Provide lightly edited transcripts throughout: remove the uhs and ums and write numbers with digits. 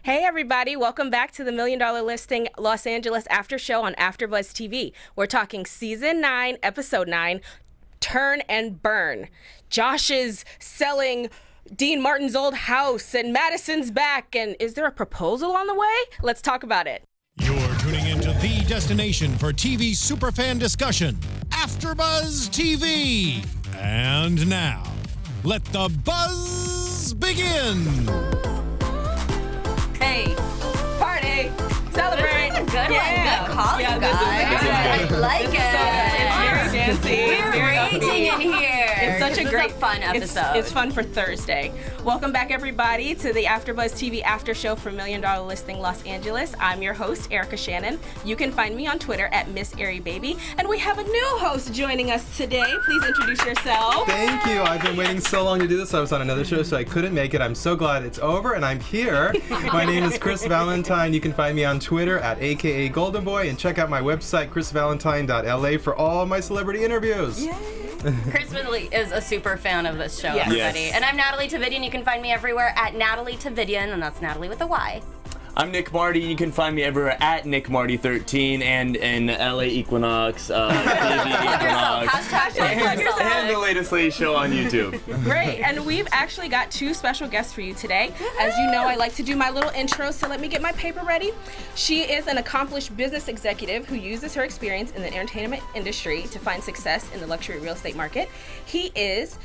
Hey everybody, welcome back to the $1 Million Listing Los Angeles After Show on AFTERBUZZ TV. We're talking Season 9, Episode 9, Turn and Burn. Josh is selling Dean Martin's old house and Madison's back, and is there a proposal on the way? Let's talk about it. You're tuning into the destination for TV superfan discussion, AFTERBUZZ TV. And now, let the buzz begin. Hey, party, celebrate. This is a good one. Yeah. Good call, Yeah, you this is guys. good. I like it. It's very dancey. We're raging in here. It's such a great fun episode. It's fun for Thursday. Welcome back, everybody, to the AFTERBUZZ TV After Show for $1 Million Listing Los Angeles. I'm your host, Erica Shannon. You can find me on Twitter at Miss Airy Baby, and we have a new host joining us today. Please introduce yourself. Thank you. I've been waiting so long to do this. I was on another show, so I couldn't make it. I'm so glad it's over, and I'm here. My name is Chris Valentine. You can find me on Twitter at AKA Golden Boy, and check out my website, chrisvalentine.la, for all my celebrity interviews. Yay. Chris Ridley is a super fan of this show, Yes. everybody. Yes. And I'm Nataly Tavidian. You can find me everywhere at Nataly Tavidian, and that's Nataly with a Y. I'm Nick Mardi. You can find me everywhere at Nick Mardi 13 and in LA Equinox, Plug yourself. Hashtag plug yourself. and the latest late show on YouTube. Great, and we've actually got two special guests for you today. As you know, I like to do my little intro, so let me get my paper ready. She is an accomplished business executive who uses her experience in the entertainment industry to find success in the luxury real estate market. He is,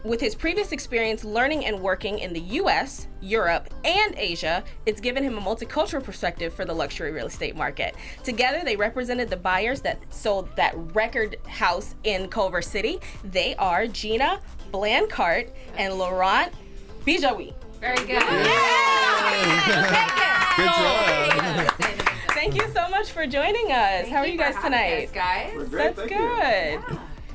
with his previous experience learning and working in the US, Europe, and Asia, it's given him a multicultural perspective for the luxury real estate market. Together, they represented the buyers that sold that record house in Culver City. They are Gina, Blancarte, and Laurent Bijaoui. Very good. Good job. Thank you so much for joining us. How are you guys tonight? Guys? That's good.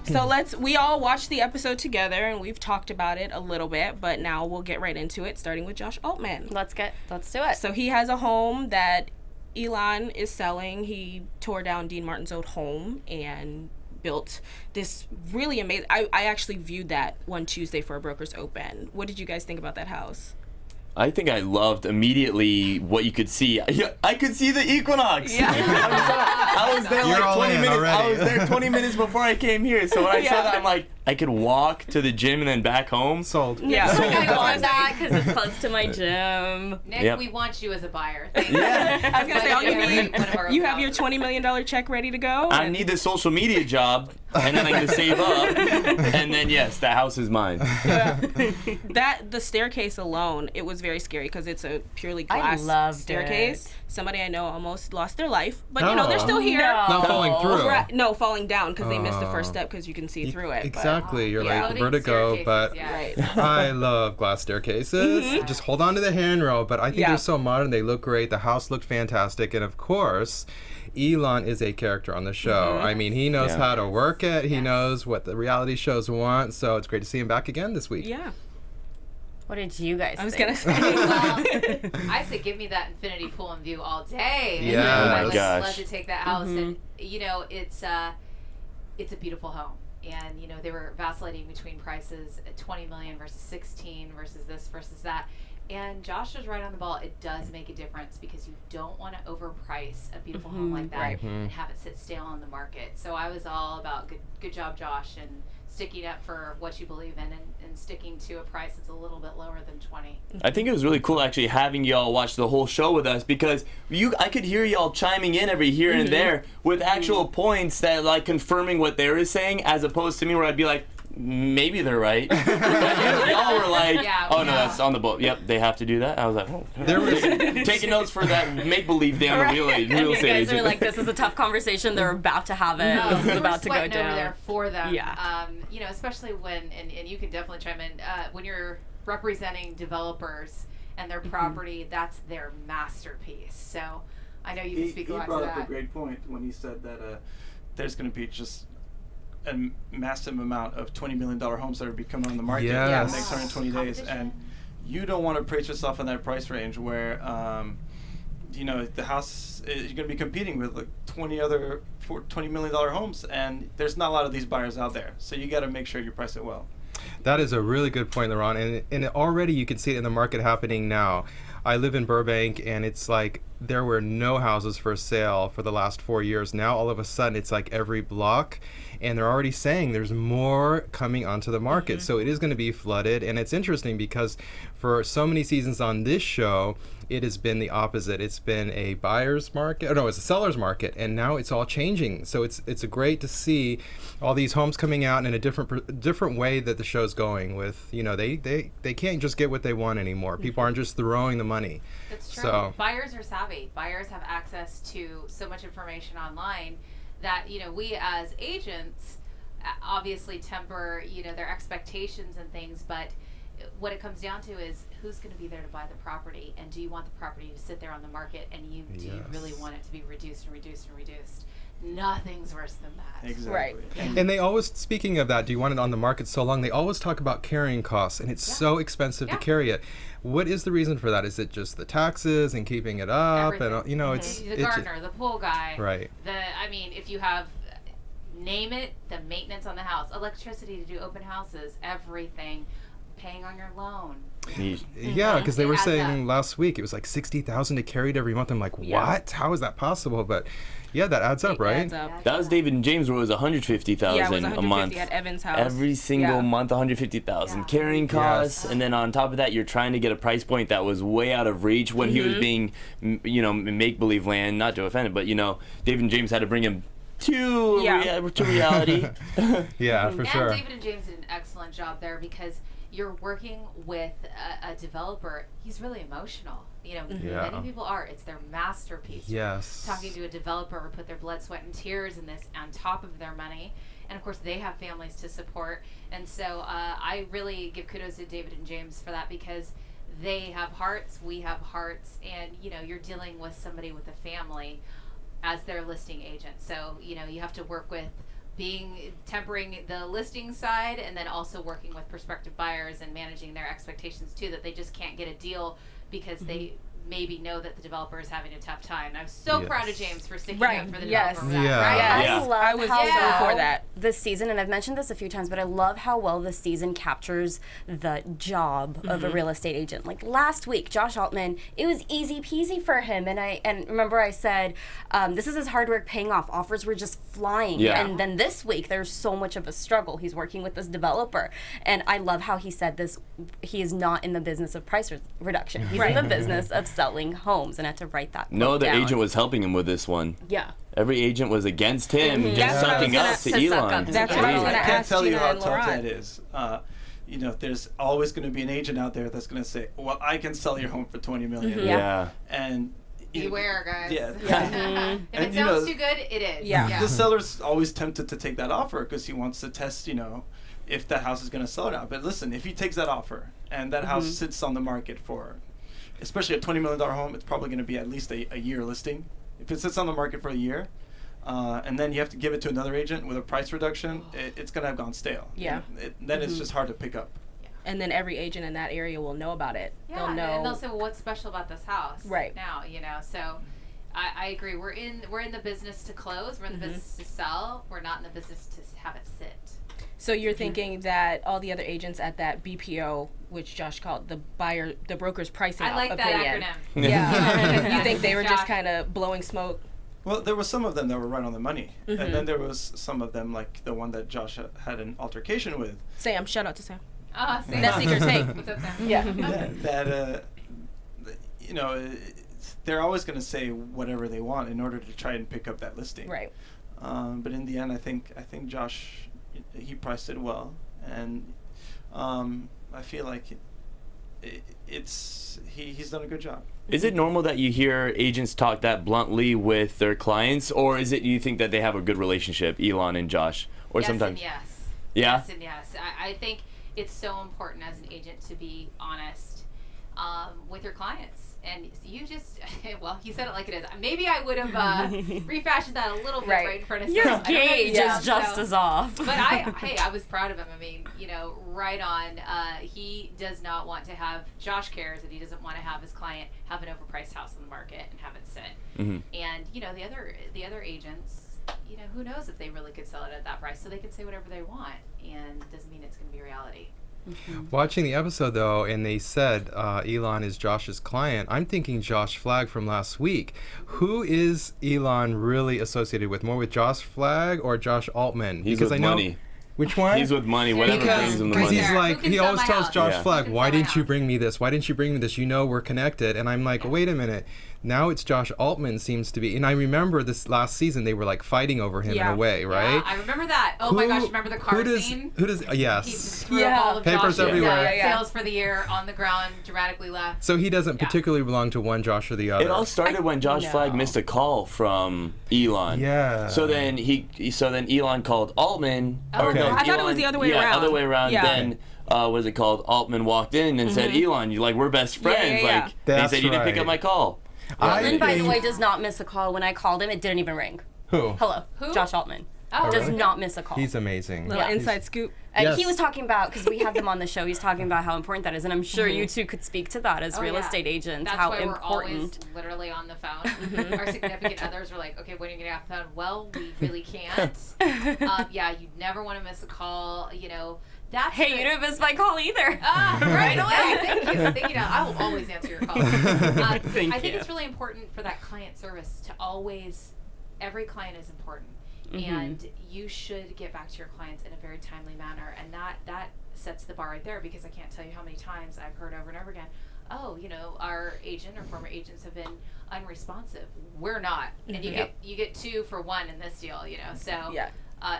So we all watched the episode together and we've talked about it a little bit, but now we'll get right into it, starting with Josh Altman. Let's do it. So he has a home that Elon is selling. He tore down Dean Martin's old home and built this really amazing, I actually viewed that one Tuesday for a Brokers Open. What did you guys think about that house? I think I loved immediately what you could see. I could see the Equinox. Yeah. I was there You're like all 20 in minutes. already. I was there 20 minutes before I came here. So when I saw that, I'm like, I could walk to the gym and then back home. Sold. Yeah. I want that because it's close to my gym. Nick, Yep. we want you as a buyer. Thank you. Yeah. I was gonna say, all you need, One of our you have your accounts. $20 million check ready to go. I need the social media job, and then I can save up, and then yes, the house is mine. The staircase alone, it was very scary because it's a purely I glass loved staircase. it. Somebody I know almost lost their life, but you know they're still here. No. Not falling through. Right, no, falling down because they missed the first step because you can see through it. Exactly. You're Yeah. like Floating vertigo, staircases, but yeah. Right. I love glass staircases. Just hold on to the handrail, but I think Yeah. they're so modern. They look great. The house looked fantastic. And of course, Elon is a character on the show. I mean, he knows Yeah. how to work it. He knows what the reality shows want. So it's great to see him back again this week. Yeah. What did you guys I was think? gonna say. Well, I say give me that infinity pool and view all day. And, Yeah. I Oh my would gosh. love to take that house, and you know it's a beautiful home, and you know they were vacillating between prices at 20 million versus 16 versus this versus that. And Josh was right on the ball. It does make a difference because you don't want to overprice a beautiful home like that and have it sit stale on the market. So I was all about good job, Josh, and sticking up for what you believe in and sticking to a price that's a little bit lower than 20. I think it was really cool actually having y'all watch the whole show with us because I could hear y'all chiming in every here and there with actual points that like confirming what they were saying as opposed to me where I'd be like, maybe they're right. But y'all were like, Yeah, oh no, yeah. that's on the boat. Yep, they have to do that. I was like, oh. There was taking notes for that make-believe day on the real And estate you guys agent. are like, this is a tough conversation. They're about to have it. This is we're about to go sweating over down. there for them. Yeah. You know, especially when, and you can definitely chime in, when you're representing developers and their property, that's their masterpiece. So I know you can speak a lot to brought up a that. great point when he said that there's going to be just a massive amount of $20 million homes that are becoming on the market in the Yes. next 120 days. And you don't want to price yourself in that price range where, you know, the house, you're going to be competing with like 20 other $20 million homes, and there's not a lot of these buyers out there. So you got to make sure you price it well. That is a really good point, Laurent, and already you can see it in the market happening now. I live in Burbank, and it's like there were no houses for sale for the last 4 years. Now all of a sudden it's like every block, and they're already saying there's more coming onto the market. So it is going to be flooded, and it's interesting because for so many seasons on this show, it has been the opposite. It's been a buyer's market, it's a seller's market, and now it's all changing. So it's great to see all these homes coming out in a different way that the show's going with, they can't just get what they want anymore. People aren't just throwing the money. That's true. So Buyers are savvy. Buyers have access to so much information online that, we as agents obviously temper, their expectations and things, but what it comes down to is who's going to be there to buy the property, and do you want the property to sit there on the market, and do you really want it to be reduced and reduced and reduced? Nothing's worse than that. Exactly. Right. And they always, speaking of that, do you want it on the market so long? They always talk about carrying costs, and it's so expensive to carry it. What is the reason for that? Is it just the taxes and keeping it up? Everything. And it's the gardener, the pool guy. Right. If you have, name it, the maintenance on the house, electricity to do open houses, everything, paying on your loan. Yeah, because they were It adds saying up. last week it was like $60,000 to carry it every month. I'm like, what? How is that possible? But yeah, that adds up, right? Adds up. That was David and James, where it was $150,000 Yeah, it was a 150 month. at Evan's house. Every single Yeah. month, 150,000 Yeah. carrying costs, and then on top of that, you're trying to get a price point that was way out of reach when he was being, make believe land. Not to offend him, but David and James had to bring him to reality. Yeah, for sure. And David and James did an excellent job there because you're working with a developer. He's really emotional. Many people are. It's their masterpiece. Yes. Talking to a developer who put their blood, sweat, and tears in this on top of their money. And of course, they have families to support. And so I really give kudos to David and James for that because they have hearts, we have hearts, and you're dealing with somebody with a family as their listing agent. So, you have to work with tempering the listing side and then also working with prospective buyers and managing their expectations too, that they just can't get a deal because they maybe know that the developer is having a tough time. And I'm so proud of James for sticking up for the developer. For that, Yeah. right? Yeah. I love I was how so for that. this season, and I've mentioned this a few times, but I love how well this season captures the job of a real estate agent. Like last week, Josh Altman, it was easy peasy for him, and remember I said this is his hard work paying off. Offers were just flying, Yeah. and then this week there's so much of a struggle. He's working with this developer, and I love how he said this. He is not in the business of price reduction. He's in the business of selling homes, and I had to write that. No quote other down. agent was helping him with this one. Yeah. Every agent was against him, just That's what I sucking was up gonna- to to suck Elon. up to That's Yeah. what I was I going to can't ask tell you Gina how and tough Laurent. that is. There's always going to be an agent out there that's going to say, "Well, I can sell your home for $20 million." Yeah. And Beware, guys. Yeah. If And, it you know, sounds too good, it is. Yeah. the seller's always tempted to take that offer because he wants to test, if that house is going to sell or not. But listen, if he takes that offer and that house sits on the market for, especially a $20 million home, it's probably going to be at least a year listing. If it sits on the market for a year, and then you have to give it to another agent with a price reduction, it's going to have gone stale. Yeah. Then it's just hard to pick up. And then every agent in that area will know about it. Yeah, They'll know. and they'll say, "Well, what's special about this house?" Right. Now, So, I agree. We're in the business to close. We're in the business to sell. We're not in the business to have it sit. So you're thinking that all the other agents at that BPO, which Josh called the broker's pricing I like opinion. that acronym. Yeah. You think they were just Josh. kind of blowing smoke? Well, there were some of them that were right on the money, and then there was some of them, like the one that Josh had an altercation with. Sam, shout out to Sam. Sam. That's secret take. What's up, Sam? Yeah. They're always going to say whatever they want in order to try and pick up that listing. Right. But in the end, I think Josh, he priced it well, and I feel like he's done a good job. Is it normal that you hear agents talk that bluntly with their clients, or is it you think that they have a good relationship, Elon and Josh, or Yes sometimes? and yes. Yeah. Yes and yes. I think it's so important as an agent to be honest with your clients. And you just, well, he said it like it is. Maybe I would have refashioned that a little bit right in front of Your Sam. I don't know if gauge you know, is just so- as off. But I was proud of him. I mean, right on. He does not want to have, Josh cares that he doesn't want to have his client have an overpriced house on the market and have it sit. And, the other agents, who knows if they really could sell it at that price. So they could say whatever they want. And it doesn't mean it's going to be reality. Watching the episode though, and they said Elon is Josh's client, I'm thinking Josh Flagg from last week. Who is Elon really associated with? More with Josh Flagg or Josh Altman? He's because with I know money. Which one? He's with money. Whatever brings him the Because money. he's like, Who can he sell always my tells house? Josh Yeah. Flagg, Who can why sell my didn't you house?" bring me this? Why didn't you bring me this? You know we're connected. And I'm like, wait a minute. Now it's Josh Altman seems to be. And I remember this last season, they were like fighting over him in Yeah. a way, right? Yeah, I remember that. Oh my gosh, remember the car scene? Who does, He yes. just threw Yeah. up all of Papers Josh's, everywhere. sales for the year on the ground, dramatically left. So he doesn't Yeah. particularly belong to one Josh or the other. It all started when Josh Flagg missed a call from Elon. Yeah. So then Elon called Altman. Oh, or no, okay. I thought it was the other way yeah, around. other way around. Yeah. Then was it called? Altman walked in and said, "Elon, we're best friends." yeah. Like That's he said, "You didn't pick right. up my call." Altman, by the think- way, does not miss a call. When I called him, it didn't even ring. Who? Hello, Who? Josh Altman. Oh, Does really? not miss a call. He's amazing. Little Yeah. inside scoop. Yes. He was talking about, because we have them on the show, he's talking about how important that is. And I'm sure you two could speak to that as Oh, real yeah. estate agents, That's how why we're always important. literally on the phone. Our significant others are like, okay, when are you going to have the phone? Well, we really can't. Yeah, you never want to miss a call. You know, that's Hey, you didn't miss my call either. right away. Thank you. Thank you. I will always answer your call. I think you. it's really important for that client service to always, every client is important. And you should get back to your clients in a very timely manner. And that sets the bar right there, because I can't tell you how many times I've heard over and over again, oh, you know, our agent or former agents have been unresponsive. We're not. And you get 2 for 1 in this deal, you know. So Yeah.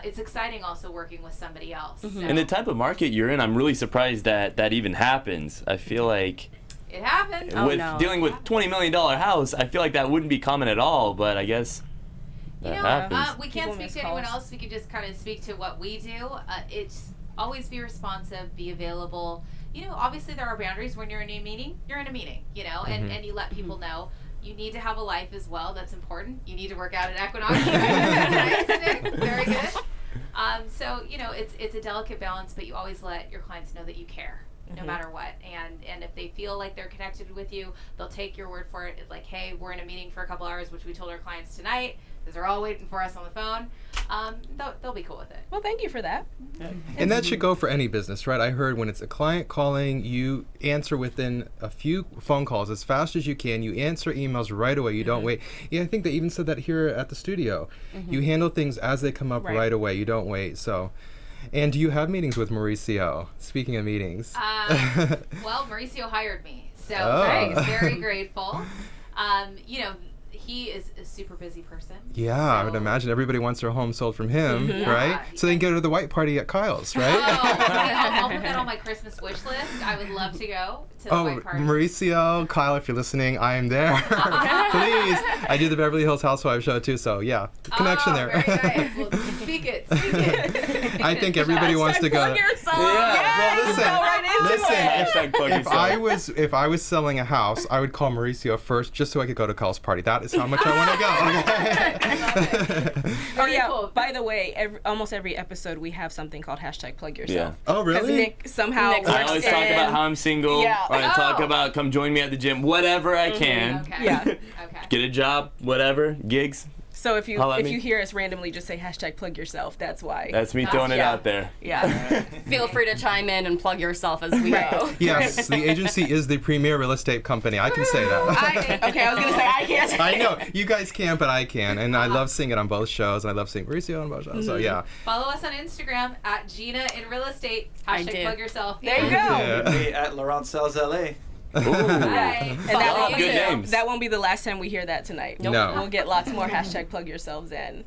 it's exciting also working with somebody else. So And the type of market you're in, I'm really surprised that even happens. I feel like it happens. Oh, with no. dealing with $20 million house, I feel like that wouldn't be common at all. But I guess You that know, happens. we People can't speak miss to anyone calls. else. We can just kind of speak to what we do. It's always be responsive, be available. You know, obviously there are boundaries when you're in a meeting. You're in a meeting, you know, and you let people know. You need to have a life as well. That's important. You need to work out at Equinox. Nice, Nick. Very good. So, you know, it's a delicate balance, but you always let your clients know that you care. No matter what, and if they feel like they're connected with you, they'll take your word for it. It's like, hey, we're in a meeting for a couple hours, which we told our clients tonight, because they're all waiting for us on the phone. They'll be cool with it. Well, thank you for that. And that should go for any business, right? I heard when it's a client calling, you answer within a few phone calls as fast as you can. You answer emails right away. You don't wait. Yeah, I think they even said that here at the studio. You handle things as they come up right away. You don't wait. So, and do you have meetings with Mauricio? Speaking of meetings. Well, Mauricio hired me, so Oh. very grateful. You know, he is a super busy person. Yeah, I would so- imagine everybody wants their home sold from him, right? Yeah. So they can go to the white party at Kyle's, Oh, right? I'll put that on my Christmas wish list. I would love to go to the Oh, white party. Mauricio, Kyle, if you're listening, I am there. Please. I do the Beverly Hills Housewives show too, so yeah, connection there. Very nice. Well, speak it. I think everybody wants to go. Plug yourself. Well, listen, go right into listen. Hashtag plug yourself. If I was selling a house, I would call Mauricio first, just so I could go to Kyle's party. That is how much I want to go. Oh yeah. cool. By the way, almost every episode we have something called #plug yourself. Oh, Because really? Nick somehow Nick's I works always talk in- about how I'm single. Yeah. Or I talk Oh. about come join me at the gym, whatever I can. Okay. Yeah. Okay. Get a job, whatever, gigs. So if you Holla at if me. you hear us randomly just say #plug yourself, that's why. That's me throwing it yeah. out there. Yeah. Feel free to chime in and plug yourself as we go. Yes, the agency is the premier real estate company. I can say that. Okay, I was gonna say I can't. I know you guys can't, but I can, and I love seeing it on both shows, and I love seeing Mauricio on both shows. So yeah. Follow us on Instagram at Gina in Real Estate. I # did. plug yourself. There you go. Yeah. Me at Laurent Sells LA. Ooh. Bye. And that Oh, won't, good names. that won't be the last time we hear that tonight. No. We'll get lots more #plug yourselves in.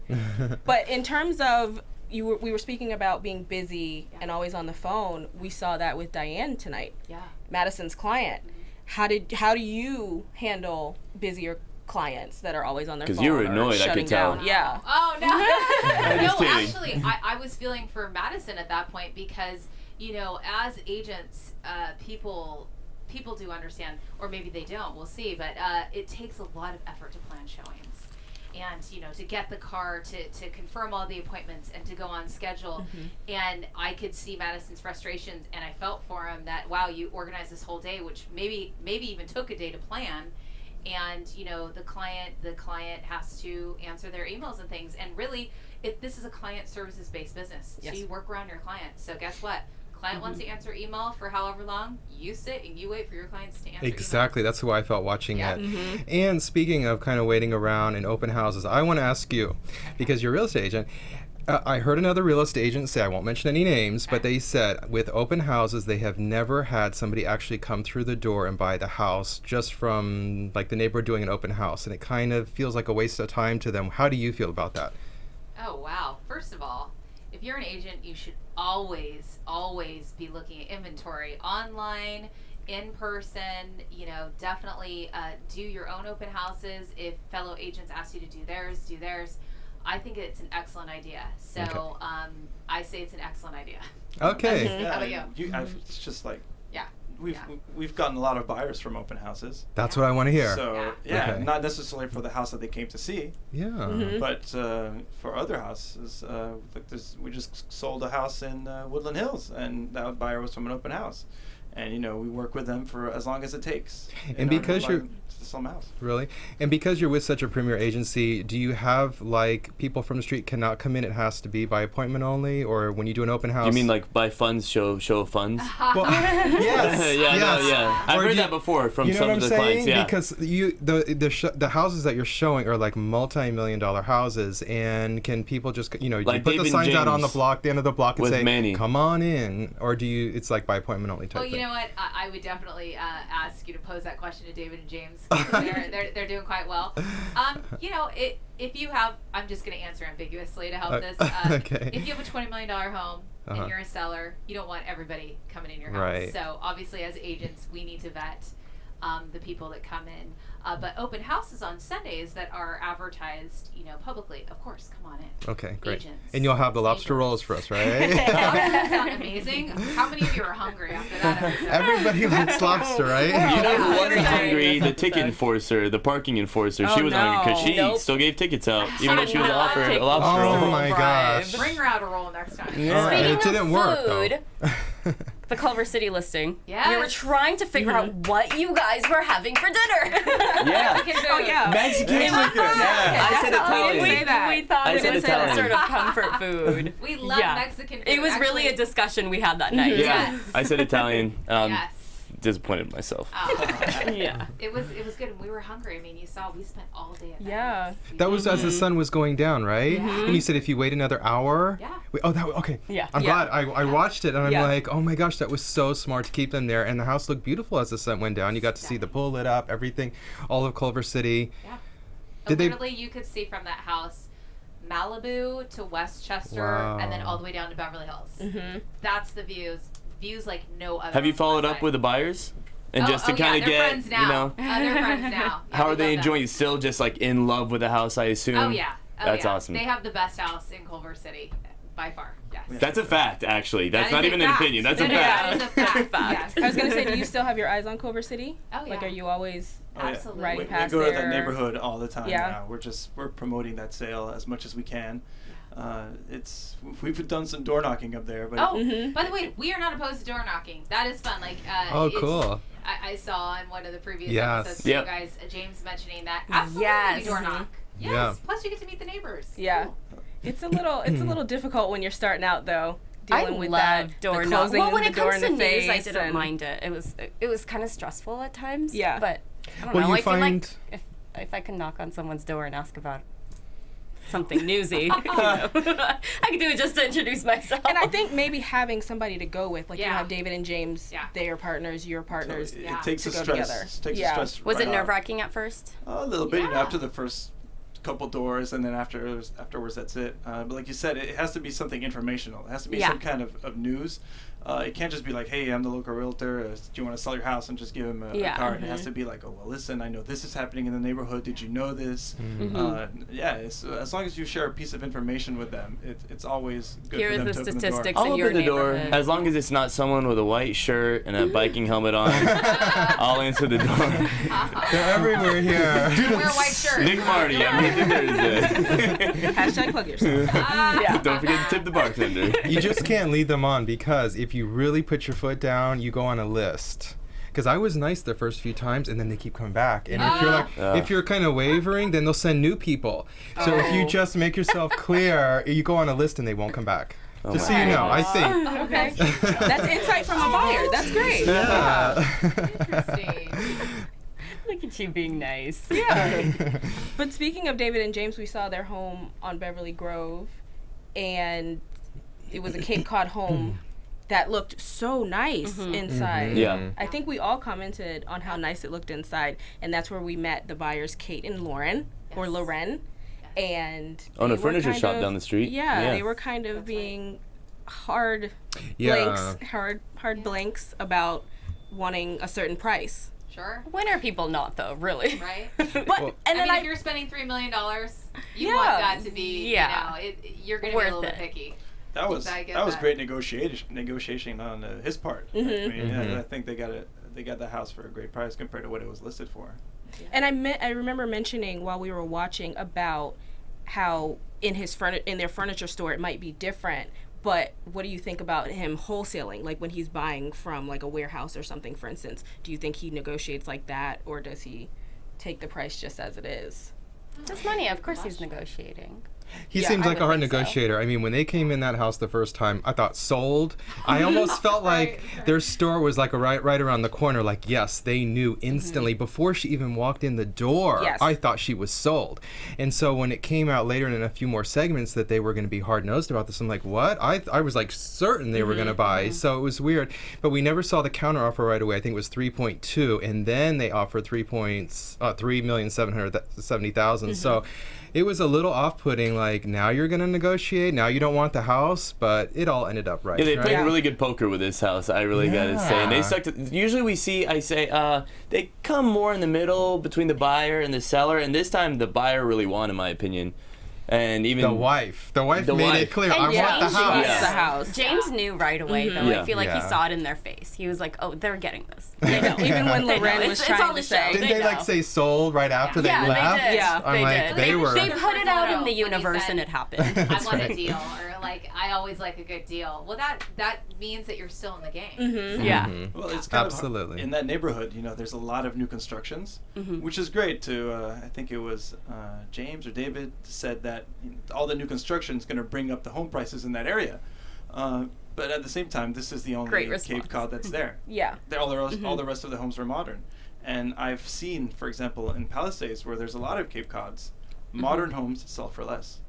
But in terms of we were speaking about being busy and always on the phone. We saw that with Diane tonight, Yeah. Madison's client. How do you handle busier clients that are always on their phone? 'Cause you were or annoyed, I shutting could tell. down? Yeah. Oh no. just No, kidding. actually, I was feeling for Madison at that point because, you know, as agents, people do understand, or maybe they don't. We'll see. But it takes a lot of effort to plan showings, and you know, to get the car, to confirm all the appointments, and to go on schedule. And I could see Madison's frustrations, and I felt for him that wow, you organized this whole day, which maybe even took a day to plan. And you know, the client has to answer their emails and things. And really, this is a client services based business. Yes. So you work around your clients. So guess what? Client wants to answer email for however long. You sit and you wait for your clients to answer Exactly. email. That's who I felt watching Yeah. it. And speaking of kind of waiting around in open houses, I want to ask you, because you're a real estate agent, I heard another real estate agent say, I won't mention any names, but they said with open houses, they have never had somebody actually come through the door and buy the house just from like the neighborhood doing an open house. And it kind of feels like a waste of time to them. How do you feel about that? Oh, wow. First of all, if you're an agent, you should always be looking at inventory online, in person. You know, definitely do your own open houses. If fellow agents ask you to do theirs, do theirs. I think it's an excellent idea. So I say it's an excellent idea. Okay. How about you? It's just like Yeah. we've gotten a lot of buyers from open houses. That's what I want to hear. So Okay. not necessarily for the house that they came to see, Yeah. but for other houses. We just sold a house in Woodland Hills, and that buyer was from an open house. And we work with them for as long as it takes. And because you're to sell them a house. Really? And because you're with such a premier agency, do you have like people from the street cannot come in? It has to be by appointment only, or when you do an open house? You mean like by funds, show of funds? Well, yes. Yeah, no, yes. yeah. I've Or heard do that before from you know some what of I'm the clients. saying? Yeah. Because the houses that you're showing are like multi-million-dollar houses, and can people just you Like put the David signs out on the James block, the end of the block, and with say, Manny. "Come on in," or do you? It's like by appointment only type Well, you thing. know what? I would definitely ask you to pose that question to David and James. They're doing quite well. If you have, I'm just going to answer ambiguously to help this. Okay. If you have a $20 million home and you're a seller, you don't want everybody coming in your house. Right. So obviously, as agents, we need to vet the people that come in. But open houses on Sundays that are advertised, publicly, of course, come on in. Okay, great. Agents. And you'll have the lobster Agents. rolls for us, right? That sound amazing. How many of you are hungry after that episode? Everybody likes lobster, right? You know who wasn't Sorry. hungry? The That's ticket sad. enforcer, the parking enforcer. Oh, She was hungry because she Nope. still gave tickets out, even though she was did not offered take a lobster Oh roll. my bribe. gosh. Bring her out a roll next time. Yeah. And it Speaking didn't of work, food, though. the Culver City listing. Yes. We were trying to figure out what you guys were having for dinner. Yeah. Oh yeah. Mexican It was chicken. fun. Yeah. I said That's all we Italian. didn't say that. We thought I it said was Italian. some sort of comfort food. We love Mexican food. It was really a Actually, discussion we had that night. Yeah. Yes. I said Italian. Yes. Disappointed myself. Yeah. It was good, and we were hungry. I mean, you saw we spent all day at Yeah. Ben's. That was as the sun was going down, right? And you said if you wait another hour. Yeah. Okay. Yeah. I'm Yeah. glad I watched it, and I'm Yeah. like, oh my gosh, that was so smart to keep them there. And the house looked beautiful as the sun went down. You got to see the pool lit up, everything, all of Culver City. Yeah. Did they- Literally, you could see from that house Malibu to Westchester, Wow. and then all the way down to Beverly Hills. Mm-hmm. That's the views. Views like no other. Have you on followed the up with the buyers? And website. just to yeah, kind of they're get, friends now. They're friends now. Yeah, how we are they love them. enjoying? Still just like in love with the house, I assume. Oh yeah. Oh, That's yeah. awesome. They have the best house in Culver City, by far. Yes. That's a fact, actually. That's That not is a even an fact. opinion. That's No, a no, fact. that is a fact. Fact. Yes. I was gonna say, do you still have your eyes on Culver City? Oh, yeah. Like, are you always? Oh, yeah. Absolutely. Right We past go to there. that neighborhood all the time Yeah. now. We're promoting that sale as much as we can. We've done some door knocking up there, but Oh, by the way, we are not opposed to door knocking. That is fun. Like, Oh, it's- cool. I saw in one of the previous Yes. episodes, Yep. you guys, James mentioning that. Absolutely, Yes. door knock. Yes. Yeah. Plus, you get to meet the neighbors. Yeah. Cool. It's a little difficult when you're starting out though. I Dealing with love that, door the knock. closing Well, when the it door comes in to the news, I face didn't and- mind it. It was kind of stressful at times. Yeah. But I don't Well, know. you I feel find- like if I can knock on someone's door and ask about something newsy, you know, I can do it just to introduce myself. And I think maybe having somebody to go with, like you Yeah. have David and James, Yeah. they are partners, you're partners. it Yeah. takes To the go stress. together. Takes Yeah. the stress. Was right it off. nerve wracking at first? A little bit, Yeah. after the first couple doors, and then afterwards, that's it. But like you said, it has to be something informational. It has to be Yeah. some kind of news. It can't just be like, hey, I'm the local realtor. Do you want to sell your house? And just give him a Yeah. card. It has to be like, oh, well, listen, I know this is happening in the neighborhood. Did you know this? It's, as long as you share a piece of information with them, it's always good Here for is them the to open the door. statistics. I'll in your open the door neighborhood. as long as it's not someone with a white shirt and a biking helmet on. I'll answer the door. They're everywhere here. Wear a white shirt. Nick Mardi, I'm here Thursday. Hashtag plug yourself. Yeah. Don't forget to tip the bartender. You just can't lead them on, because if you really put your foot down, you go on a list. Because I was nice the first few times, and then they keep coming back. And if you're like, if you're kind of wavering, then they'll send new people. So if you just make yourself clear, you go on a list and they won't come back. Just so you know, I think. Okay. That's insight from a buyer. That's great. Interesting. Look at you being nice. Yeah. But speaking of David and James, we saw their home on Beverly Grove, and it was a Cape Cod home that looked so nice inside. Yeah. I think we all commented on how nice it looked inside, and that's where we met the buyers, Kate and Lauren, or Loren, and On a they were furniture kind shop of- down the street. Yeah, they were kind of being hard blanks about wanting a certain price. Sure. When are people not, though, really? Right? But I mean, if you're spending $3 million, you want that to be, you know, you're going to be a little bit picky. That was I get that was that. great negotiation on his part. I mean, I think they got the house for a great price compared to what it was listed for. And I remember mentioning while we were watching about how in their furniture store it might be different. But what do you think about him wholesaling? Like when he's buying from like a warehouse or something, for instance, do you think he negotiates like that, or does he take the price just as it is? It's money. Of course he's negotiating. He Yeah, seems I like a would hard think so. negotiator. I mean, when they came in that house the first time, I thought sold. I almost felt like their store was like right around the corner. Like, yes, they knew instantly before she even walked in the door. Yes. I thought she was sold. And so when it came out later in a few more segments that they were going to be hard-nosed about this, I'm like, what? I was like certain they were going to buy. So it was weird. But we never saw the counter offer right away. I think it was 3.2, and then they offered $3,770,000. So it was a little off-putting, like, now you're going to negotiate, now you don't want the house, but it all ended up right. Yeah, they right? played really good poker with this house, I really gotta say. And they stuck to, usually we see, they come more in the middle between the buyer and the seller, and this time the buyer really won, in my opinion. And even The wife made it clear, I want the James house. wants the house. James knew right away, though. Yeah. I feel like he Yeah. saw it in their face. He was like, oh, they're getting this. They know. Even when They know. Loren was It's trying on to the say. show. Didn't They they like know. say sold right after they Yeah, left? they did. Yeah. I'm They like, did. they were. They put it out in the When he universe said- and it happened. I want a deal, or like I always like a good deal. Well, that means that you're still in the game. Yeah. Well, it's kind Absolutely. of in that neighborhood. You know, there's a lot of new constructions, which is great. I think it was James or David said that all the new construction is going to bring up the home prices in that area. But at the same time, this is the only Great Cape response. Cod that's there. Yeah. All the rest of the homes are modern. And I've seen, for example, in Palisades, where there's a lot of Cape Cods, modern homes sell for less.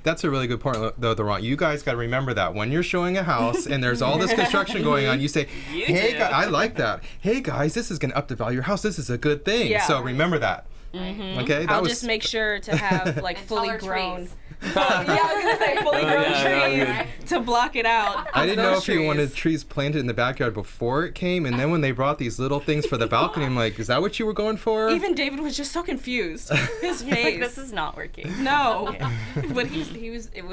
That's a really good point, though, Laurent. You guys got to remember that when you're showing a house and there's all this construction going on, you say, "Hey, I like that. Hey, guys, this is going to up the value of your house. This is a good thing." Yeah. So remember that. Okay, that I'll was just make sure to have like And fully taller grown. trees. Yeah, I was gonna say fully grown yeah, trees to block it out. I didn't know Those if you wanted trees. trees planted in the backyard before it came, and then when they brought these little things for the balcony, I'm like, is that what you were going for? Even David was just so confused. His He's like, face. this is not working. No, but he was. It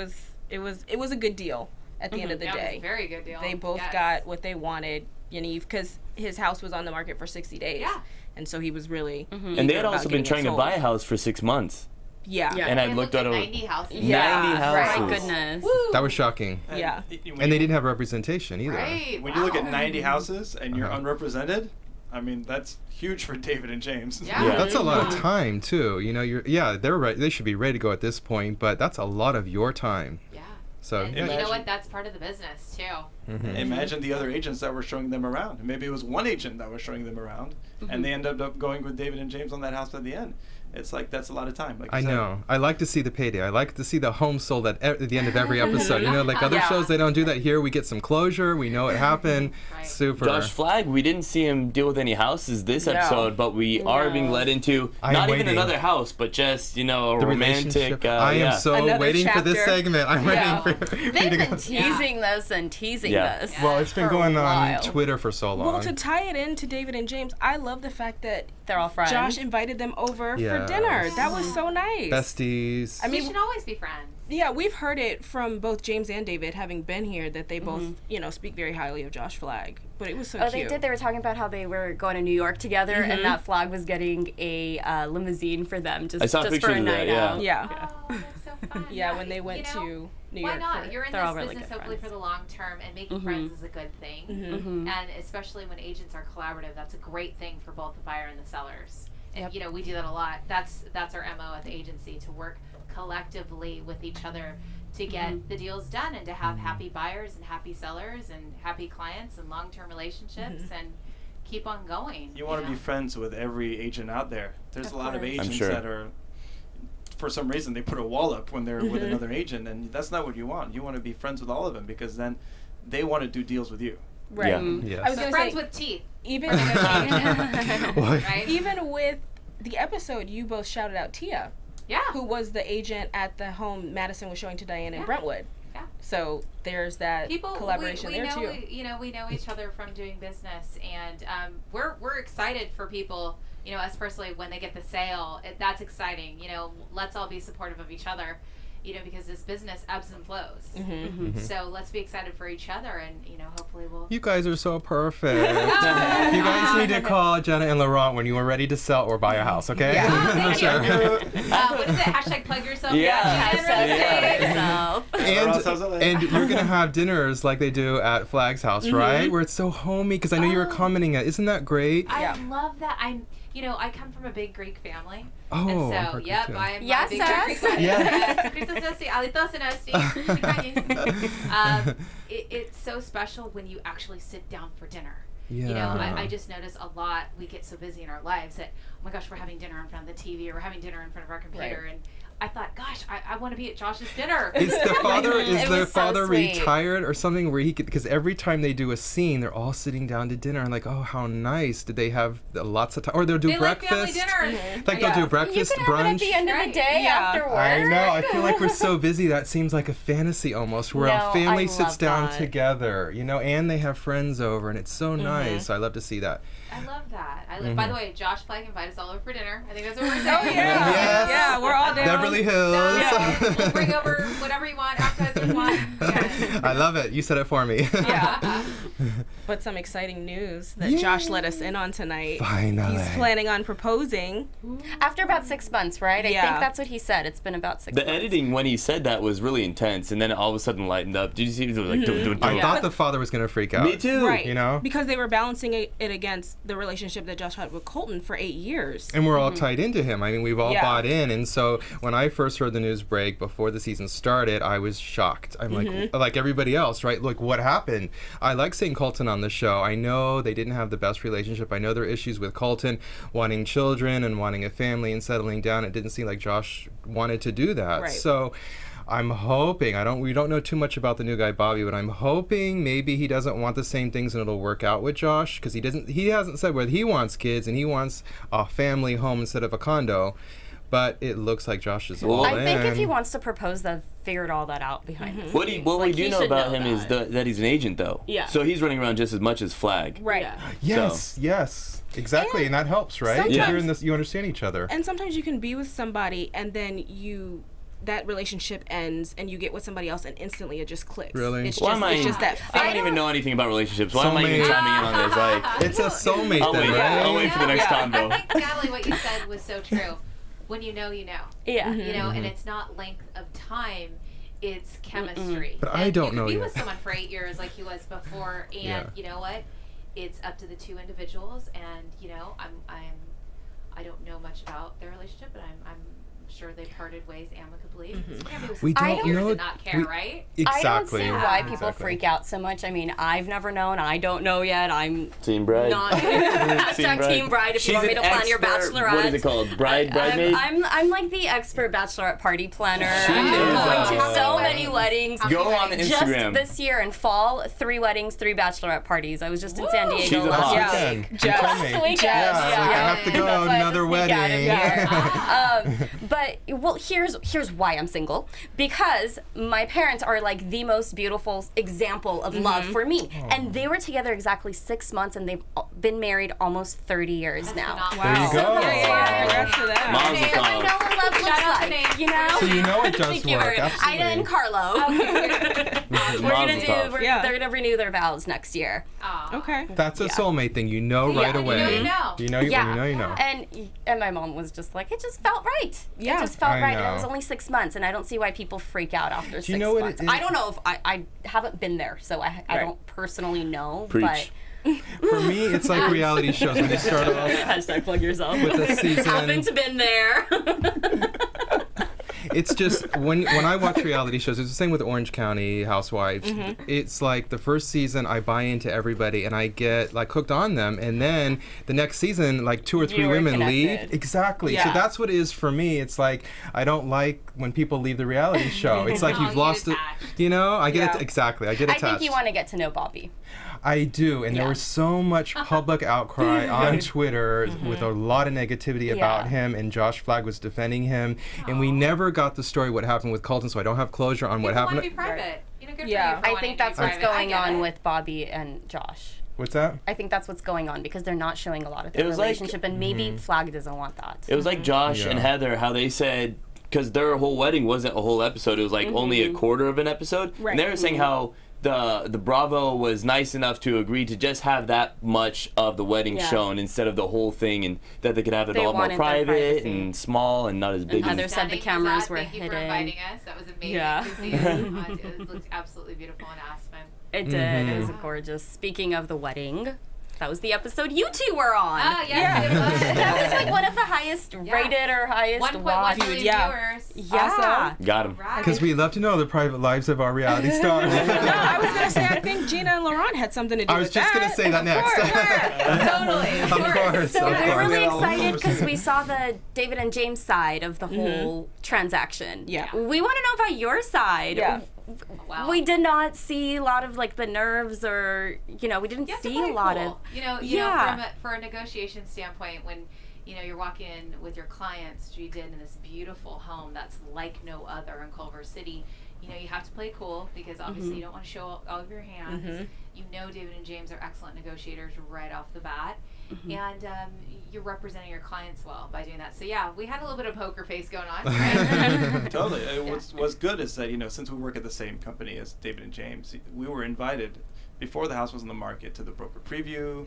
was a good deal at the end of the That was day. a very good deal. They both Yes. got what they wanted, Yaniv, because his house was on the market for 60 days. Yeah. And so he was really. and they had also been trying to buy a house for 6 months. Yeah. And I They looked at at 90 houses. 90 Yeah, houses. My goodness. That was shocking. Yeah. And they didn't have representation either. Right. When you look at wow. 90 houses and you're unrepresented, I mean, that's huge for David and James. Yeah. Yeah. That's a lot of time too. You know, they're right. They should be ready to go at this point, but that's a lot of your time. Yeah. So And yeah. you know Imagine- what? That's part of the business too. Imagine the other agents that were showing them around. Maybe it was one agent that was showing them around, and they ended up going with David and James on that house at the end. It's like, that's a lot of time. Like you I said. know. I like to see the payday. I like to see the home sold at the end of every episode. You know, like other Yeah. shows, they don't do that. Here, we get some closure. We know it happened. Right. Super. Josh Flagg, we didn't see him deal with any houses this No. episode, but we are being led into I'm not even waiting. another house, but just, a the romantic. relationship. I am so Another waiting for this chapter. segment. I'm Yeah. waiting for you They've to been go. teasing this and teasing Yeah. this. Well, it's been for a going on while. Twitter for so long. Well, to tie it into David and James, I love the fact that They're all friends. Josh invited them over for Yes. dinner. That was so nice. Besties. I We mean, should always be friends. yeah, we've heard it from both James and David, having been here, that they both, speak very highly of Josh Flagg. But it was so Oh, cute. they did. They were talking about how they were going to New York together, and that Flag was getting a limousine for them just, I saw just pictures for a of that, night yeah. out. Yeah. Oh, that's so fun. Yeah, when they went You know, to New Why York. not? for- You're in They're all this really business good hopefully friends. for the long term, and making friends is a good thing. And especially when agents are collaborative, that's a great thing for both the buyer and the sellers. And Yep. we do that a lot. That's our MO at the agency, to work collectively with each other to get the deals done and to have happy buyers and happy sellers and happy clients and long-term relationships and keep on going. You want to be friends with every agent out there. There's a lot of agents that are, for some reason, they put a wall up when they're with another agent, and that's not what you want. You want to be friends with all of them because then they want to do deals with you. Right. Yeah. Yes. I was So gonna friends say, with teeth, even right? even with the episode, you both shouted out Tia, Yeah. who was the agent at the home Madison was showing to Diane in Brentwood. Yeah. So there's that People, collaboration we there know, too. we know each other from doing business, and we're excited for people. Us personally, when they get the sale, that's exciting. Let's all be supportive of each other. Because this business ebbs and flows. So let's be excited for each other, and hopefully we'll. You guys are so perfect. You guys need to call Gina and Laurent when you are ready to sell or buy a house, okay? Thank you. What is it? Hashtag plug yourself. And you're gonna have dinners like they do at Flag's house, right? Where it's so homey. Because I know you were commenting it. Isn't that great? I love that. I come from a big Greek family. Oh, and I'm so, Greek yep, too. I'm Yes, a big Greek family. Yeah. Christos Esti, Alitos and Esti. It's so special when you actually sit down for dinner. Yeah. I just notice a lot, we get so busy in our lives that, oh my gosh, we're having dinner in front of the TV or we're having dinner in front of our computer. Right. And I thought, gosh, I want to be at Josh's dinner. Is the father It was so sweet. retired or something where he could? Because every time they do a scene, they're all sitting down to dinner. I'm like, oh, how nice! Did they have lots of time? Or they'll do They like breakfast. family dinner. Like they'll do breakfast, You can have it at brunch. the end of the Right. day Yeah. after work. I know. I feel like we're so busy. That seems like a fantasy almost, where No, a family I sits love down that. together, and they have friends over, and it's so nice. I love to see that. I love that. By the way, Josh Flagg invited us all over for dinner. I think that's what we're saying. Oh yeah, Yes. yeah, we're all down. Beverly Hills. We'll bring over whatever you want, appetizers you want. Yeah. I love it. You said it for me. Yeah. But some exciting news that Josh let us in on tonight. Finally. He's planning on proposing. After about 6 months, right? I Yeah. think that's what he said. It's been about 6 The months. editing when he said that was really intense, and then it all of a sudden lightened up. Did you see? It was like, I thought the father was gonna freak out. Me too. Right. You know? Because they were balancing it against the relationship that Josh had with Colton for 8 years. And we're all tied into him. I mean, we've all Yeah. bought in. And so when I first heard the news break before the season started, I was shocked. I'm like everybody else, right? Like, what happened? I like seeing Colton on the show. I know they didn't have the best relationship. I know there are issues with Colton wanting children and wanting a family and settling down. It didn't seem like Josh wanted to do that. Right. So I'm hoping, we don't know too much about the new guy, Bobby, but I'm hoping maybe he doesn't want the same things and it'll work out with Josh, because he hasn't said whether he wants kids and he wants a family home instead of a condo. But it looks like Josh is all in. I think if he wants to propose, they've figured all that out behind the scenes. What we do he know should about him that. is that he's an agent, though. Yeah. So he's running around just as much as Flagg. Right. Yes, exactly, and that helps, right? sometimes- You're in this, you understand each other. And sometimes you can be with somebody and then that relationship ends and you get with somebody else and instantly it just clicks. Really? It's Why just, am I? it's just that I don't even know anything about relationships. Why am I even Soulmate. chiming in on this? Like, It's a soulmate I'll then, wait. right? I'll wait for the next combo. I think, Nataly, what you said was so true. When you know, you know. Yeah. And it's not length of time, it's chemistry. But and I don't you know could be yet. with someone for 8 years like he was before, and Yeah. you know what? It's up to the two individuals, and I don't know much about their relationship, but I'm sure they parted ways amicably. You can't be with We someone don't for years know- and not care, right? Exactly. I don't see why people Exactly. freak out so much. I mean, I've never known. I don't know yet. I'm Team Bride. not hashtag Team Bride. If She's you want me an to plan your expert- bachelorette. What is it called? Bridemaid? I'm like the expert bachelorette party planner. She I'm is, going to so uh, many weddings. Go on the Just Instagram. this year in fall, 3 weddings, 3 bachelorette parties. I was just in San Diego She's a last boss. Yeah. week. You told me. Last weekend. Yeah, Yeah. we have to go That's why I had to another sneak out of wedding. here. But well, here's why I'm single, because my parents are like the most beautiful example of love for me, and they were together exactly 6 months, and they've been married almost 30 years now. phenomenal. There you go. Yeah, congrats to that. Mazel So I know tov. what love looks Shout out the like, names. you know. So you know it does Thank you work, very much. absolutely. Ida and Carlo. Mazel tov. Yeah. They're gonna renew their vows next year. Aw. Okay. That's a soulmate thing. You know right Yeah. away. You know, you know. You know, Yeah. when you know, you know. And my mom was just like, it just felt right. Yeah. It just felt I right. And know. it was only 6 months, and I don't see why people freak out after 6 you know what months. it is? I don't know if I haven't been there, so I Right. don't personally know. Preach. For me, it's like reality shows when you start off But hashtag plug yourself. with a season. Haven't been there. It's just when I watch reality shows, it's the same with Orange County Housewives. It's like the first season I buy into everybody and I get like hooked on them, and then the next season like 2 or 3 You were women connected. leave. Exactly. So Yeah. that's what it is for me. It's like I don't like when people leave the reality show. It's like Oh, you've you lost it. attached. You know, I get Yeah. it exactly. I get I attached. think you want to get to know Bobby. I do, and there was so much public outcry on Twitter with a lot of negativity about Yeah. him, and Josh Flagg was defending him, and we never got the story what happened with Colton, so I don't have closure on what People want happened. to be private. You know, good Yeah. for you. I think that's what's going on with Bobby and Josh. What's that? I think that's what's going on because they're not showing a lot of their It was like- relationship, and maybe Flagg doesn't want that. It was like Josh and Yeah. Heather, how they said, because their whole wedding wasn't a whole episode, it was like only a quarter of an episode. Right. And they were saying how the Bravo was nice enough to agree to just have that much of the wedding Yeah. shown instead of the whole thing, and that they could have it They a lot more wanted their private privacy. and small and not as big. Heather as said the Stunning cameras was that. were Thank you for hidden. inviting us. That was amazing Yeah. to see. It looked absolutely beautiful in Aspen. It did. It was gorgeous. Speaking of the wedding, that was the episode you two were on. Oh, yes, it was. That was like one of the highest rated or highest 1.1 watched. million yeah. viewers. Yeah. Got him. Right. Because we love to know the private lives of our reality stars. No, I was gonna say I think Gina and Laurent had something to do I was with just that. gonna say that next. Totally. Of course, So of we're course. really Yeah, all excited over. because we saw the David and James side of the whole transaction. Yeah. We want to know about your side. Yeah. Wow. We did not see a lot of like the nerves, or we didn't Yeah, it's see quite a lot cool. of. you know Yeah. for a negotiation standpoint, when you're walking in with your clients, you did in this beautiful home that's like no other in Culver City. You have to play cool because obviously you don't want to show all of your hands. David and James are excellent negotiators right off the bat. And you're representing your clients well by doing that. So yeah, we had a little bit of poker face going on. Right? Totally. What's good is that since we work at the same company as David and James, we were invited before the house was on the market to the broker preview.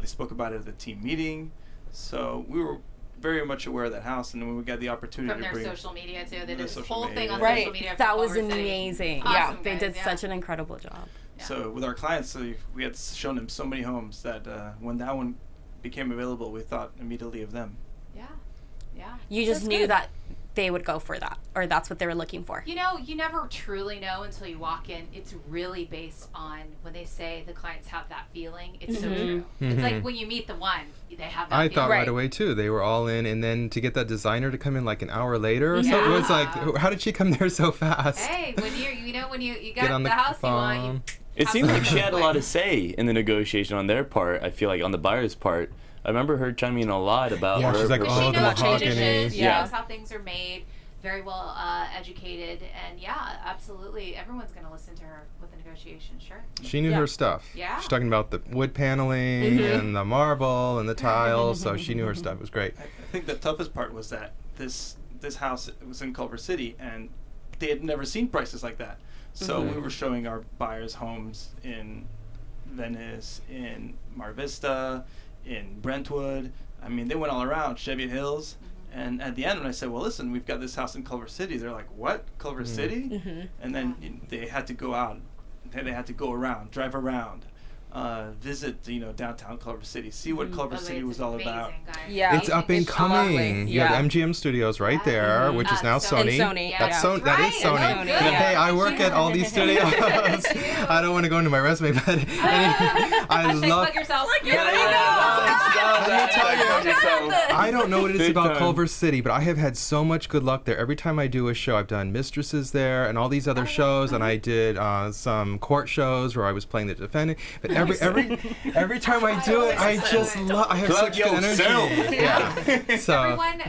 They spoke about it at the team meeting, so we were very much aware of that house. And when we got the opportunity From to their bring social media too. They the did this social whole media, thing on yeah. social media. for That was Culver City. amazing. Awesome, They guys, did yeah. such an incredible job. So with our clients, so we had shown them so many homes that when that one became available, we thought immediately of them. Yeah. You just That's knew good. that they would go for that, or that's what they were looking for. You never truly know until you walk in. It's really based on when they say the clients have that feeling. It's so true. It's like when you meet the one, they have that I feeling. thought Right. right away too. They were all in, and then to get that designer to come in like an hour later or something, it was like, how did she come there so fast? Hey, when you Get got on the the house you want, phone. you It have seemed to like she had a quick. lot of say in the negotiation on their part. I feel like on the buyer's part. I remember her chiming in a lot about Yeah, her. she's like, her oh, She the knows mahogany. changes. She Yeah. knows how things are made. Very well educated, and yeah, absolutely. Everyone's going to listen to her with the negotiation. Sure. She knew her stuff. Yeah. She's talking about the wood paneling and the marble and the tiles, so she knew her stuff. It was great. I think the toughest part was that this house was in Culver City, and they had never seen prices like that. So we were showing our buyers homes in Venice, in Mar Vista, in Brentwood. I mean, they went all around, Cheviot Hills. And at the end, when I said, well, listen, we've got this house in Culver City, they're like, what? Culver City? And then they had to go out. They had to go around, drive around, visit, downtown Culver City, see what Culver City was all about. Yeah. It's up and coming. You have MGM Studios right there, which is now Sony. And Sony, That's yeah. Sony. That is Right, Sony. Sony, yeah. Hey, I work at all these studios. I don't want to go into my resume, but I love. Plug yourself. Let me tell you. I don't know what it is Big about time. Culver City, but I have had so much good luck there. Every time I do a show, I've done Mistresses there and all these other shows, and I did some court shows where I was playing the defendant. But every time I do it, I just love. I have Plug such good yourself. energy. Yeah. So Everyone,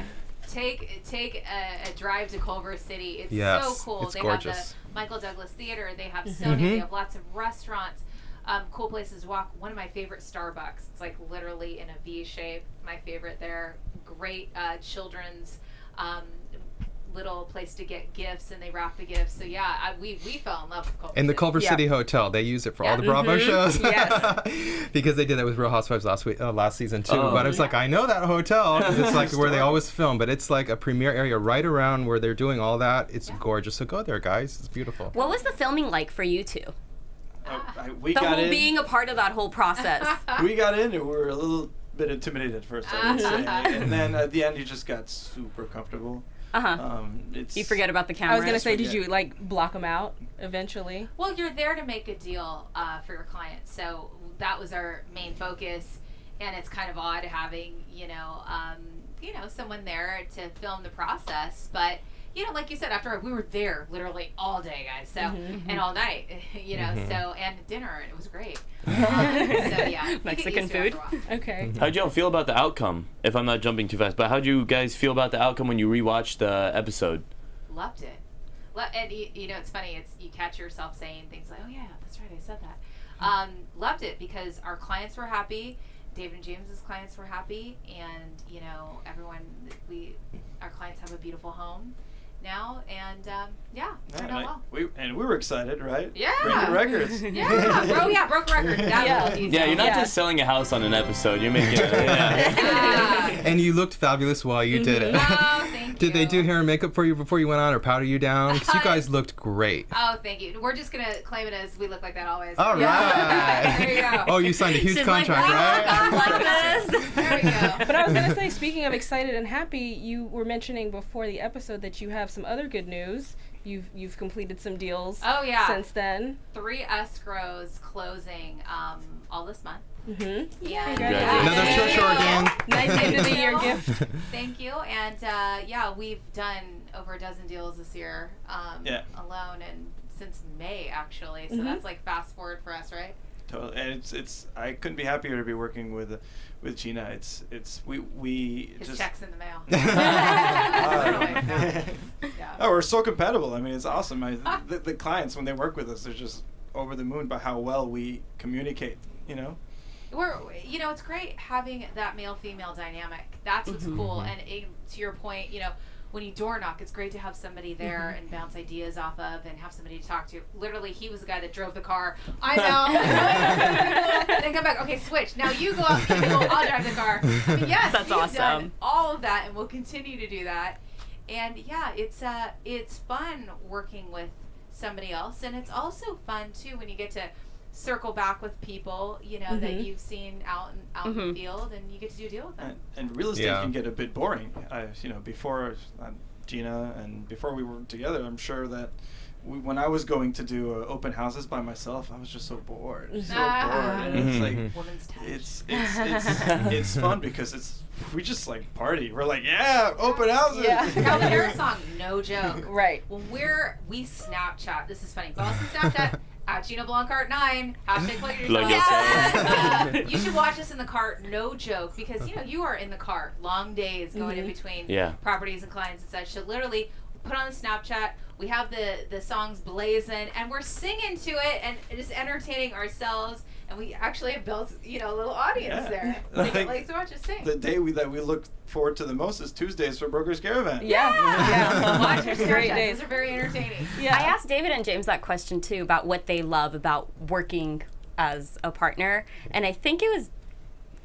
take a drive to Culver City. It's Yes, so cool. it's They gorgeous. have the Michael Douglas Theater. They have Sony. They have lots of restaurants. Cool places to walk. One of my favorite, Starbucks. It's like literally in a V shape. My favorite there. Great children's little place to get gifts, and they wrap the gifts. So yeah, we fell in love with Culver in the City. Culver Yeah. City Hotel, they use it for all Yeah. the Bravo shows. Yes. Because they did that with Real Housewives last season too. Oh. But it's like, I know that hotel because it's like where they always film. But it's like a premiere area right around where they're doing all that. It's gorgeous. So go there, guys. It's beautiful. What was the filming like for you two? We The got whole in. being a part of that whole process. We got in and we were a little bit intimidated at first, I would say. And then at the end, you just got super comfortable. It's You forget about the camera. I was gonna say, did you like block them out eventually? Well, you're there to make a deal for your client, so that was our main focus. And it's kind of odd having someone there to film the process, but like you said, after we were there literally all day, guys, so and all night, so and dinner, and it was great. So yeah, Mexican food. Okay. How'd y'all feel about the outcome? If I'm not jumping too fast, but how'd you guys feel about the outcome when you rewatched the episode? Loved it. And it's funny. You catch yourself saying things like, "Oh yeah, that's right, I said that." Loved it because our clients were happy. David and James's clients were happy, and our clients have a beautiful home now, and turned out well. We were excited, right? Yeah. Breaking records. Yeah, broke record. Yeah, you're not just selling a house on an episode. You're making it. And you looked fabulous while you did it. Oh, thank you. Did they do hair and makeup for you before you went on, or powder you down? Because you guys looked great. Oh, thank you. We're just gonna claim it as we look like that always. All right. There you go. Oh, you signed a huge contract, right? Like this. There we go. But I was gonna say, speaking of excited and happy, you were mentioning before the episode that you have some other good news. You've completed some deals. Oh yeah. Since then. 3 escrows closing all this month. Mm-hmm. Yeah. Another Church Organ. Nice end of the year gift. Thank you. And we've done over a dozen deals this year alone, and since May actually. So that's like fast forward for us, right? Totally. And it's I couldn't be happier to be working with Gina. It's we His just check's in the mail. Oh, we're so compatible. I mean, it's awesome. The clients, when they work with us, they're just over the moon by how well we communicate. It's great having that male-female dynamic. That's what's cool. And to your point, when you door knock, it's great to have somebody there and bounce ideas off of and have somebody to talk to. Literally, he was the guy that drove the car. I know. Then come back. Okay, switch. Now you go out. I'll drive the car. I mean, yes, that's you've awesome. done all of that, and we'll continue to do that. And yeah, it's fun working with somebody else, and it's also fun too when you get to circle back with people that you've seen out in the field, and you get to do a deal with them. And real estate can get a bit boring. Before Gina and before we were together, I'm sure that when I was going to do open houses by myself, I was just so bored. And it's like Woman's touch. it's fun because we just like party. We're like, yeah, open houses. Yeah. Now the hair song, no joke. Right. Well, we Snapchat. This is funny. Boston Snapchat. At Gina Blancarte 9, #plug yourself. You should watch us in the car, no joke, because you are in the car, long days going in between properties and clients and such. So literally, put on the Snapchat. We have the songs blazing, and we're singing to it and just entertaining ourselves. And we actually have built, a little audience there. They like to watch us sing. The day that we look forward to the most is Tuesdays for Brokers Caravan. Yeah. Watch your Great Snapchats. days. Those are very entertaining. Yeah. I asked David and James that question too about what they love about working as a partner, and I think it was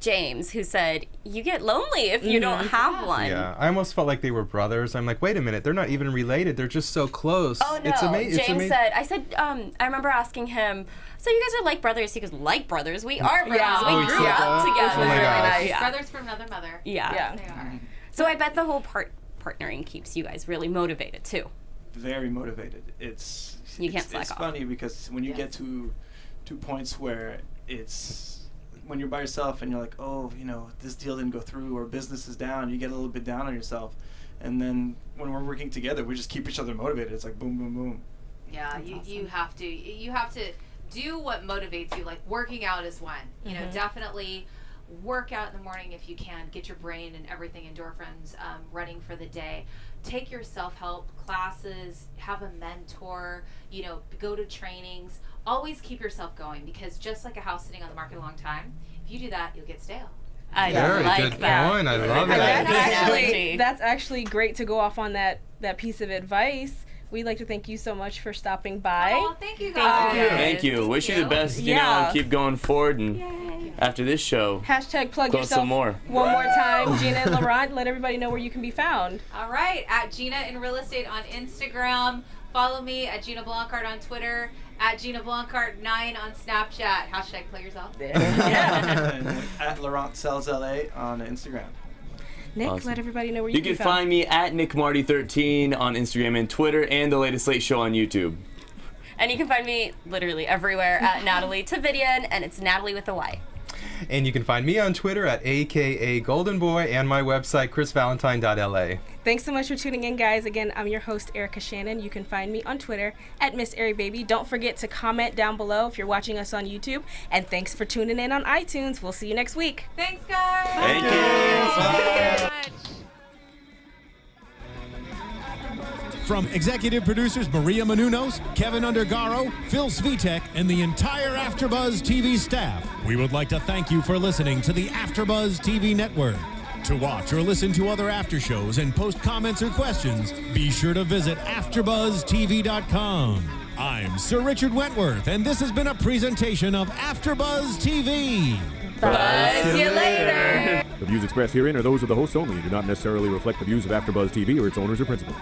James who said, you get lonely if you don't have one. Yeah, I almost felt like they were brothers. I'm like, wait a minute, they're not even related. They're just so close. Oh no, James said, I remember asking him, so you guys are like brothers? He goes, like brothers? We are brothers. Yeah. We grew up together. Oh my gosh. Yeah. Brothers from another mother. Yeah. Yes, they are. So I bet the whole partnering keeps you guys really motivated too. Very motivated. You can't slack it's off. funny because when you get to points where when you're by yourself and you're like, oh, this deal didn't go through or business is down, you get a little bit down on yourself. And then when we're working together, we just keep each other motivated. It's like boom, boom, boom. Yeah, you have to do what motivates you. Like working out is one. Definitely work out in the morning if you can. Get your brain and everything, endorphins, running for the day. Take your self-help classes. Have a mentor. Go to trainings. Always keep yourself going, because just like a house sitting on the market a long time, if you do that, you'll get stale. I Very like good that. point. I love That's that. that's actually great to go off on that piece of advice. We'd like to thank you so much for stopping by. Oh, thank you guys. Thank you. Wish you the best. Keep going forward, and after this show, #plug go yourself some more. one more time. Gina and Laurent, let everybody know where you can be found. All right, at Gina in Real Estate on Instagram. Follow me at Gina Blancarte on Twitter. At Gina Blancarte 9 on Snapchat. #play yourself. And at Laurent Sells LA on Instagram. Nick, Awesome. let everybody know where you You can find me at Nick Mardi 13 on Instagram and Twitter, and the latest Late Show on YouTube. And you can find me literally everywhere at Nataly Tavidian, and it's Nataly with a Y. And you can find me on Twitter at AKA Golden Boy and my website, chrisvalentine.la. Thanks so much for tuning in, guys. Again, I'm your host, Erica Shannon. You can find me on Twitter at Miss Airy Baby. Don't forget to comment down below if you're watching us on YouTube. And thanks for tuning in on iTunes. We'll see you next week. Thanks, guys. Thank you. Thank you so much. From executive producers Maria Menounos, Kevin Undergaro, Phil Svitek, and the entire AfterBuzz TV staff, we would like to thank you for listening to the AfterBuzz TV network. To watch or listen to other after shows and post comments or questions, be sure to visit AfterBuzzTV.com. I'm Sir Richard Wentworth, and this has been a presentation of AfterBuzz TV. Buzz you later. The views expressed herein are those of the hosts only and do not necessarily reflect the views of AfterBuzz TV or its owners or principals.